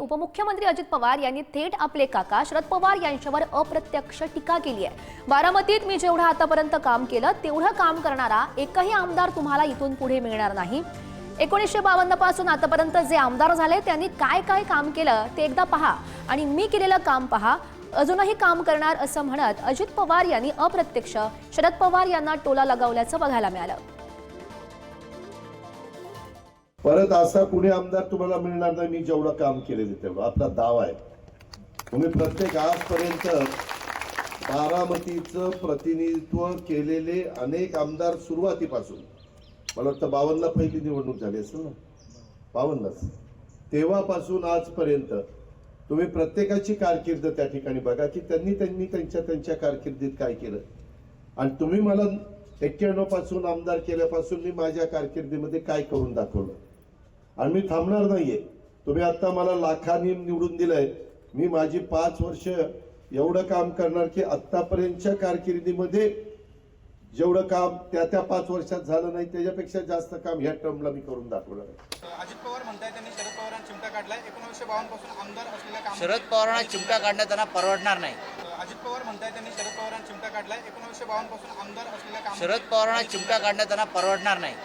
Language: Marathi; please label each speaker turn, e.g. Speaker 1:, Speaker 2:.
Speaker 1: उपमुख्यमंत्री अजित पवार यांनी थेट आपले काका शरद पवार यांच्यावर अप्रत्यक्ष टीका केली आहे। बारामतीत मी जेवढं आतापर्यंत काम केलं तेवढं काम करणारा एकही आमदार तुम्हाला इथून पुढे मिळणार नाही। 1952 पासून आतापर्यंत जे आमदार झाले त्यांनी काय काय काम केलं ते एकदा पहा आणि मी केलेलं काम पहा, अजूनही काम करणार असं म्हणत अजित पवार यांनी अप्रत्यक्ष शरद पवार यांना टोला लगावल्याचं बघायला मिळालं।
Speaker 2: परत असा कुणी आमदार तुम्हाला मिळणार नाही मी जेवढं काम केलेलं तेवढं आपला दावा आहे। तुम्ही प्रत्येक आजपर्यंत बारामतीचं प्रतिनिधित्व केलेले अनेक आमदार सुरुवातीपासून मला वाटतं 52 पहिली निवडणूक झाली असेल ना, 52 तेव्हापासून आजपर्यंत तुम्ही प्रत्येकाची कारकीर्द त्या ठिकाणी बघा की त्यांनी त्यांच्या कारकिर्दीत काय केलं। आणि तुम्ही मला 91 पासून आमदार केल्यापासून मी माझ्या कारकिर्दीमध्ये काय करून दाखवलं आणि मी थांबणार नाहीये। तुम्ही आता मला लाखांनी निवडून दिलंय, मी माझी 5 वर्ष एवढं काम करणार की आतापर्यंतच्या कारकिर्दीमध्ये जेवढं काम त्या 5 वर्षात झालं नाही त्याच्यापेक्षा जास्त काम ह्या टर्मला मी करून दाखवणार आहे।
Speaker 3: अजित पवार म्हणताय त्यांनी शरद पवारांना चिमटा काढलाय। 1952 पासून आमदार असलेल्या काम
Speaker 4: शरद पवारांना चिमटा काढणं त्यांना परवडणार नाही।
Speaker 3: अजित पवार म्हणताय त्यांनी शरद पवारांना चिमटा काढलाय। 1952 पासून आमदार असलेल्या काम
Speaker 4: शरद पवारांना चिमटा काढणं त्यांना परवडणार नाही।